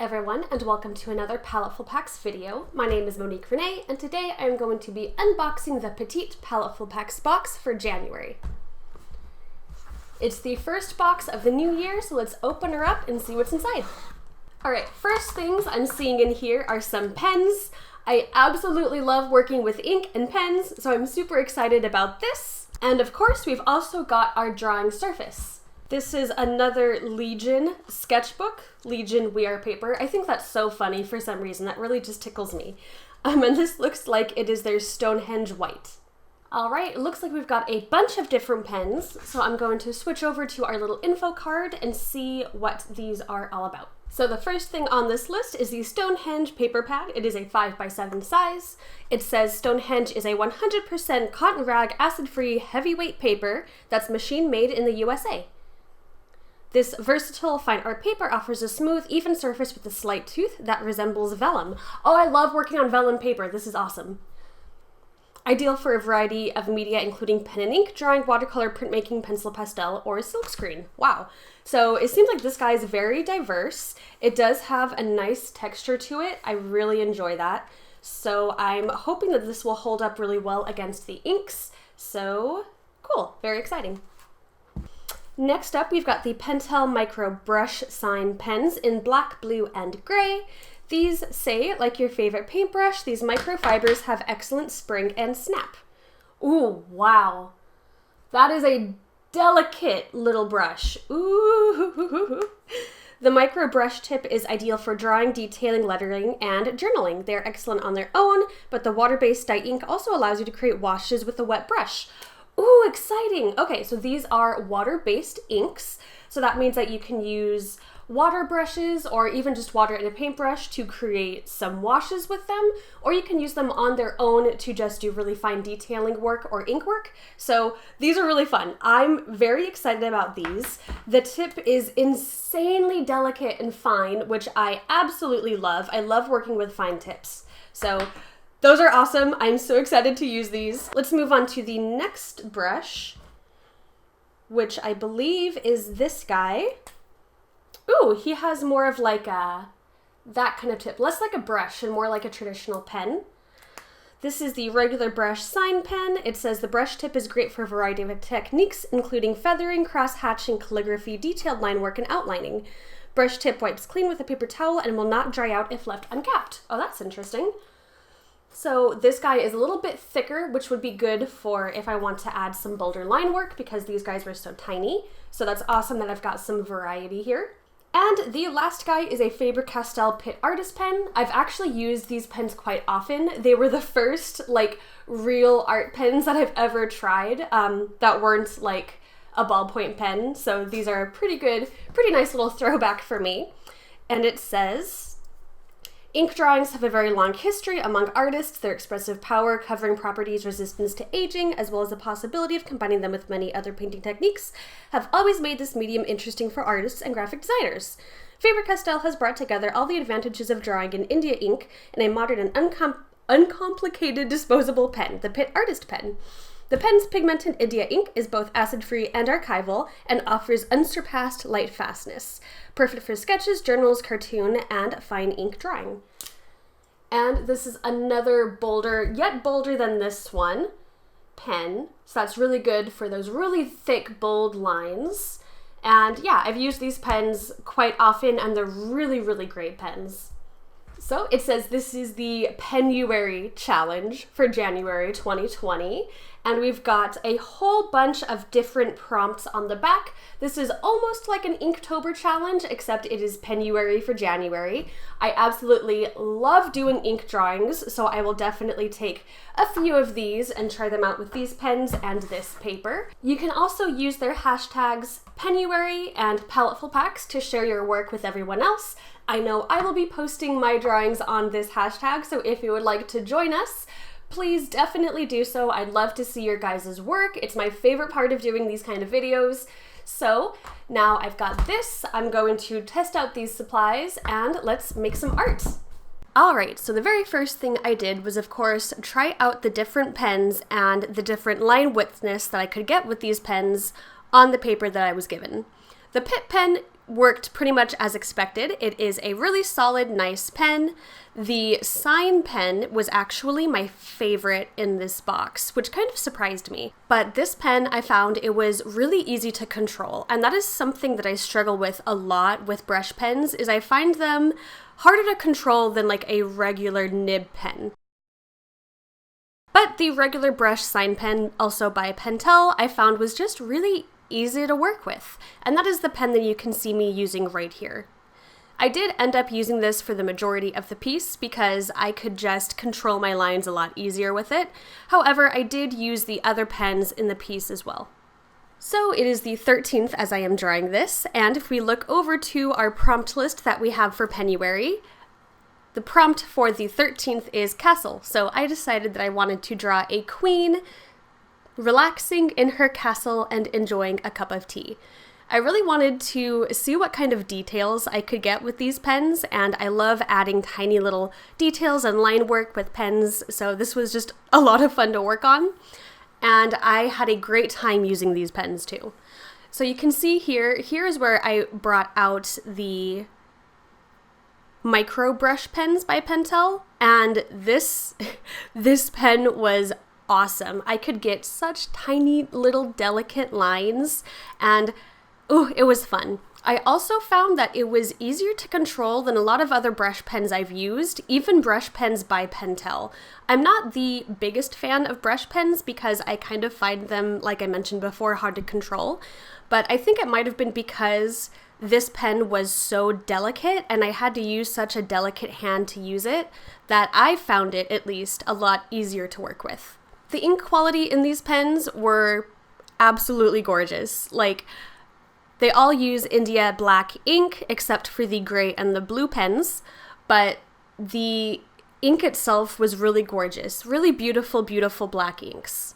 everyone, and welcome to another Paletteful Packs video. My name is Monique Renee, and today I am going to be unboxing the Petite Paletteful Packs box for January. It's the first box of the new year, so let's open her up and see what's inside. Alright, first things I'm seeing in here are some pens. I absolutely love working with ink and pens, so I'm super excited about this. And of course, we've also got our drawing surface. This is another Legion sketchbook, Legion We Are paper. I think that's so funny for some reason. That really just tickles me. And this looks like it is their Stonehenge white. All right, it looks like we've got a bunch of different pens. So I'm going to switch over to our little info card and see what these are all about. So the first thing on this list is the Stonehenge paper pad. It is a 5x7 size. It says Stonehenge is a 100% cotton rag, acid-free, heavyweight paper that's machine made in the USA. This versatile fine art paper offers a smooth, even surface with a slight tooth that resembles vellum. Oh, I love working on vellum paper. This is awesome. Ideal for a variety of media, including pen and ink, drawing, watercolor, printmaking, pencil pastel, or silkscreen. Wow. So it seems like this guy is very diverse. It does have a nice texture to it. I really enjoy that. So I'm hoping that this will hold up really well against the inks. So cool. Very exciting. Next up, we've got the Pentel Micro Brush Sign pens in black, blue, and gray. These say, like your favorite paintbrush, these microfibers have excellent spring and snap. Ooh, wow. That is a delicate little brush. Ooh. The micro brush tip is ideal for drawing, detailing, lettering, and journaling. They're excellent on their own, but the water-based dye ink also allows you to create washes with a wet brush. Ooh, exciting! Okay, so these are water-based inks, so that means that you can use water brushes or even just water in a paintbrush to create some washes with them, or you can use them on their own to just do really fine detailing work or ink work. So these are really fun. I'm very excited about these. The tip is insanely delicate and fine, which I absolutely love. I love working with fine tips. So those are awesome. I'm so excited to use these. Let's move on to the next brush, which I believe is this guy. Ooh, he has more of like that kind of tip. Less like a brush and more like a traditional pen. This is the regular brush sign pen. It says the brush tip is great for a variety of techniques, including feathering, cross-hatching, calligraphy, detailed line work, and outlining. Brush tip wipes clean with a paper towel and will not dry out if left uncapped. Oh, that's interesting. So this guy is a little bit thicker, which would be good for if I want to add some bolder line work because these guys were so tiny. So that's awesome that I've got some variety here. And the last guy is a Faber-Castell Pitt Artist pen. I've actually used these pens quite often. They were the first like real art pens that I've ever tried that weren't like a ballpoint pen. So these are pretty good, pretty nice little throwback for me. And it says, ink drawings have a very long history among artists. Their expressive power, covering properties, resistance to aging, as well as the possibility of combining them with many other painting techniques, have always made this medium interesting for artists and graphic designers. Faber-Castell has brought together all the advantages of drawing in India ink in a modern and uncomplicated disposable pen, the Pitt Artist pen. The pen's pigmented India ink is both acid-free and archival and offers unsurpassed light fastness. Perfect for sketches, journals, cartoon, and fine ink drawing. And this is another bolder, yet bolder than this one, pen. So that's really good for those really thick, bold lines. And yeah, I've used these pens quite often and they're really, really great pens. So it says this is the Penuary Challenge for January 2020, and we've got a whole bunch of different prompts on the back. This is almost like an Inktober challenge, except it is Penuary for January. I absolutely love doing ink drawings, so I will definitely take a few of these and try them out with these pens and this paper. You can also use their hashtags Penuary and Paletteful Packs to share your work with everyone else. I know I will be posting my drawings on this hashtag, so if you would like to join us, please definitely do so. I'd love to see your guys' work. It's my favorite part of doing these kind of videos. So now I've got this, I'm going to test out these supplies and let's make some art. Alright, so the very first thing I did was of course try out the different pens and the different line widthness that I could get with these pens on the paper that I was given. The Pitt pen worked pretty much as expected. It is a really solid, nice pen. The sign pen was actually my favorite in this box, which kind of surprised me. But this pen, I found it was really easy to control, and that is something that I struggle with a lot with brush pens, is I find them harder to control than like a regular nib pen. But the regular brush sign pen, also by Pentel, I found was just really easy to work with, and that is the pen that you can see me using right here. I did end up using this for the majority of the piece because I could just control my lines a lot easier with it. However, I did use the other pens in the piece as well. So it is the 13th as I am drawing this, and if we look over to our prompt list that we have for Pennyweary, the prompt for the 13th is castle. So I decided that I wanted to draw a queen relaxing in her castle and enjoying a cup of tea. I really wanted to see what kind of details I could get with these pens, and I love adding tiny little details and line work with pens, so this was just a lot of fun to work on, and I had a great time using these pens too. So you can see here is where I brought out the micro brush pens by Pentel, and this pen was awesome. I could get such tiny little delicate lines, and it was fun. I also found that it was easier to control than a lot of other brush pens I've used, even brush pens by Pentel. I'm not the biggest fan of brush pens because I kind of find them, like I mentioned before, hard to control, but I think it might have been because this pen was so delicate and I had to use such a delicate hand to use it that I found it, at least, a lot easier to work with. The ink quality in these pens were absolutely gorgeous. Like, they all use India black ink except for the gray and the blue pens, but the ink itself was really gorgeous. Really beautiful, beautiful black inks.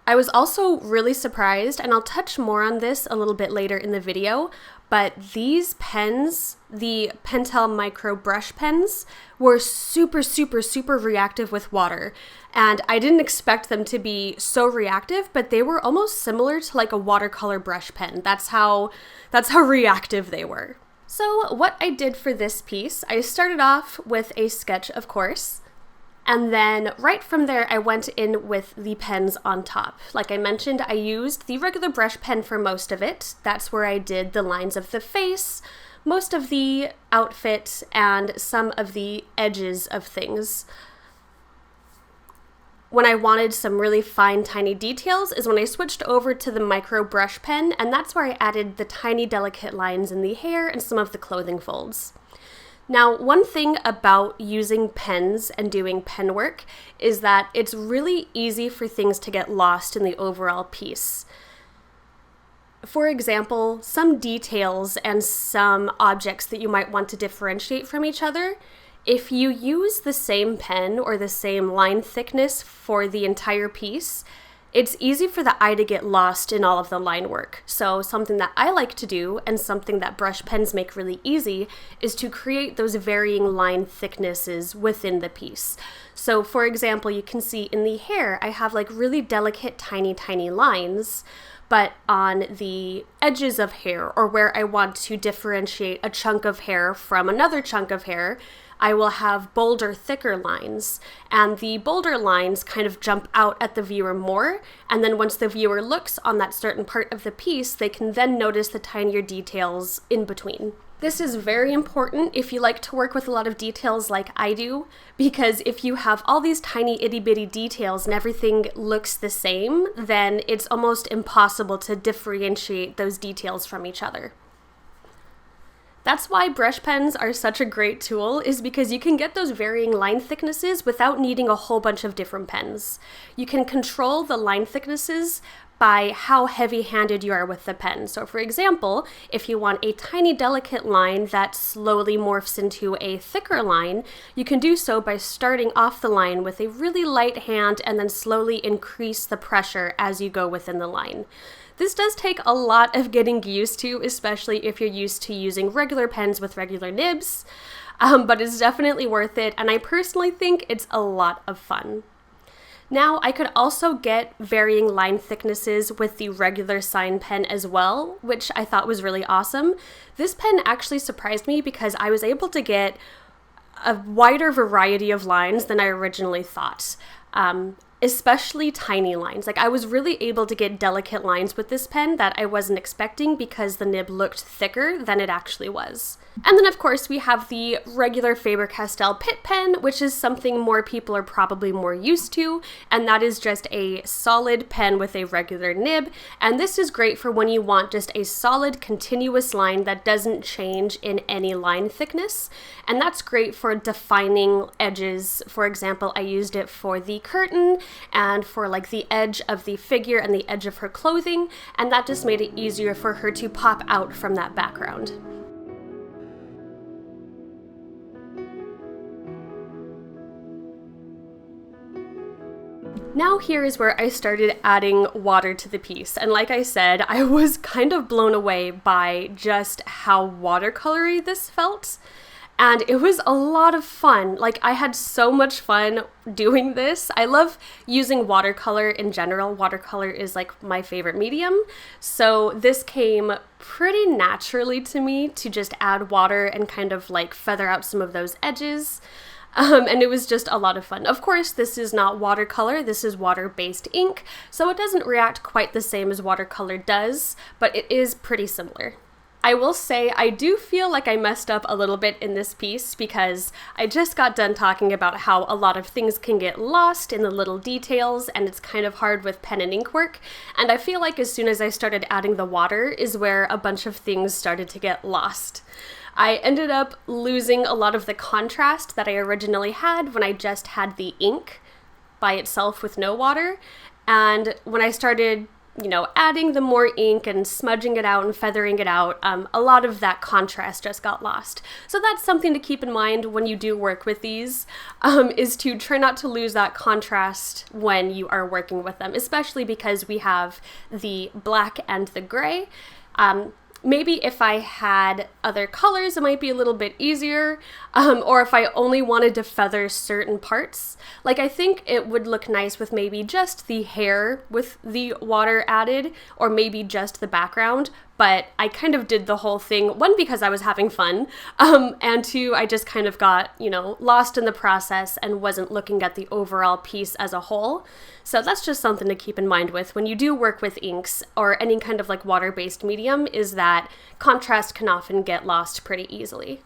I was also really surprised, and I'll touch more on this a little bit later in the video, but these pens, the Pentel Micro Brush pens, were super, super, super reactive with water. And I didn't expect them to be so reactive, but they were almost similar to like a watercolor brush pen. That's how reactive they were. So what I did for this piece, I started off with a sketch, of course. And then right from there, I went in with the pens on top. Like I mentioned, I used the regular brush pen for most of it. That's where I did the lines of the face, most of the outfit, and some of the edges of things. When I wanted some really fine, tiny details is when I switched over to the micro brush pen, and that's where I added the tiny, delicate lines in the hair and some of the clothing folds. Now, one thing about using pens and doing pen work is that it's really easy for things to get lost in the overall piece. For example, some details and some objects that you might want to differentiate from each other, if you use the same pen or the same line thickness for the entire piece, it's easy for the eye to get lost in all of the line work. So something that I like to do, and something that brush pens make really easy, is to create those varying line thicknesses within the piece. So for example, you can see in the hair, I have like really delicate, tiny, tiny lines, but on the edges of hair, or where I want to differentiate a chunk of hair from another chunk of hair, I will have bolder, thicker lines, and the bolder lines kind of jump out at the viewer more, and then once the viewer looks on that certain part of the piece, they can then notice the tinier details in between. This is very important if you like to work with a lot of details like I do, because if you have all these tiny itty-bitty details and everything looks the same, then it's almost impossible to differentiate those details from each other. That's why brush pens are such a great tool, is because you can get those varying line thicknesses without needing a whole bunch of different pens. You can control the line thicknesses by how heavy-handed you are with the pen. So for example, if you want a tiny delicate line that slowly morphs into a thicker line, you can do so by starting off the line with a really light hand and then slowly increase the pressure as you go within the line. This does take a lot of getting used to, especially if you're used to using regular pens with regular nibs, but it's definitely worth it, and I personally think it's a lot of fun. Now, I could also get varying line thicknesses with the regular sign pen as well, which I thought was really awesome. This pen actually surprised me because I was able to get a wider variety of lines than I originally thought. Especially tiny lines. Like, I was really able to get delicate lines with this pen that I wasn't expecting because the nib looked thicker than it actually was. And then of course we have the regular Faber-Castell Pitt pen, which is something more people are probably more used to, and that is just a solid pen with a regular nib. And this is great for when you want just a solid continuous line that doesn't change in any line thickness. And that's great for defining edges. For example, I used it for the curtain and for like the edge of the figure and the edge of her clothing, and that just made it easier for her to pop out from that background. Now here is where I started adding water to the piece, and like I said, I was kind of blown away by just how watercolory this felt, and it was a lot of fun. Like, I had so much fun doing this. I love using watercolor in general. Watercolor is like my favorite medium, so this came pretty naturally to me to just add water and kind of like feather out some of those edges. And it was just a lot of fun. Of course, this is not watercolor, this is water-based ink, so it doesn't react quite the same as watercolor does, but it is pretty similar. I will say I do feel like I messed up a little bit in this piece because I just got done talking about how a lot of things can get lost in the little details, and it's kind of hard with pen and ink work, and I feel like as soon as I started adding the water is where a bunch of things started to get lost. I ended up losing a lot of the contrast that I originally had when I just had the ink by itself with no water. And when I started, adding the more ink and smudging it out and feathering it out, a lot of that contrast just got lost. So that's something to keep in mind when you do work with these, is to try not to lose that contrast when you are working with them, especially because we have the black and the gray. Maybe if I had other colors, it might be a little bit easier, or if I only wanted to feather certain parts. Like, I think it would look nice with maybe just the hair with the water added, or maybe just the background, but I kind of did the whole thing, one, because I was having fun, and two, I just kind of got, lost in the process and wasn't looking at the overall piece as a whole. So that's just something to keep in mind with when you do work with inks or any kind of like water-based medium, is that contrast can often get lost pretty easily.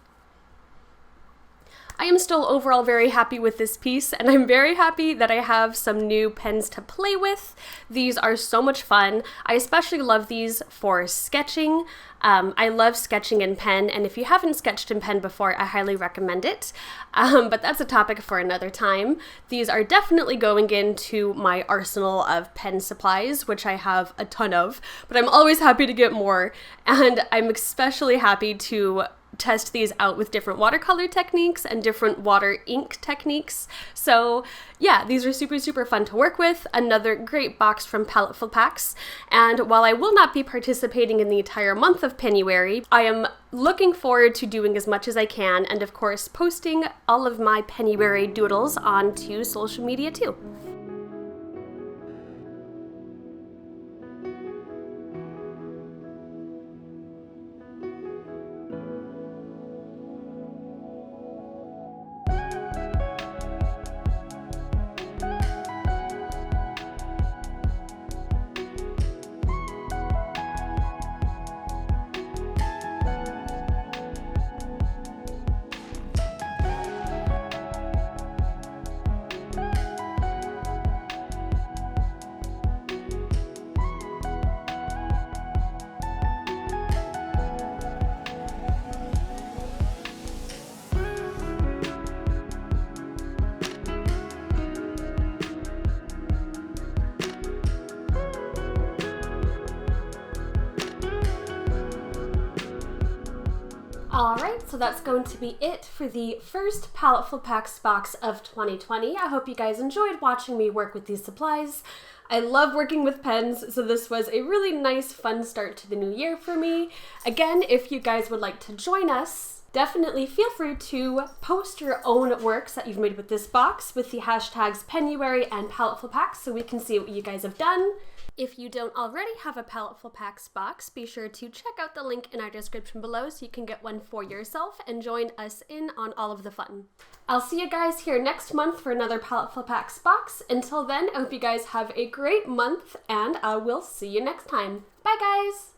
I am still overall very happy with this piece, and I'm very happy that I have some new pens to play with. These are so much fun. I especially love these for sketching. I love sketching in pen, and if you haven't sketched in pen before, I highly recommend it. But that's a topic for another time. These are definitely going into my arsenal of pen supplies, which I have a ton of, but I'm always happy to get more, and I'm especially happy to test these out with different watercolor techniques and different water ink techniques. So yeah, these are super, super fun to work with. Another great box from Paletteful packs. And while I will not be participating in the entire month of Pennyweary, I am looking forward to doing as much as I can, and of course posting all of my Pennyweary doodles onto social media too. Alright, so that's going to be it for the first Paletteful Packs box of 2020. I hope you guys enjoyed watching me work with these supplies. I love working with pens, so this was a really nice, fun start to the new year for me. Again, if you guys would like to join us Definitely feel free to post your own works that you've made with this box with the hashtags Penuary and Paletteful Packs so we can see what you guys have done. If you don't already have a Paletteful Packs box, be sure to check out the link in our description below so you can get one for yourself and join us in on all of the fun. I'll see you guys here next month for another Paletteful Packs box. Until then, I hope you guys have a great month and I will see you next time. Bye guys!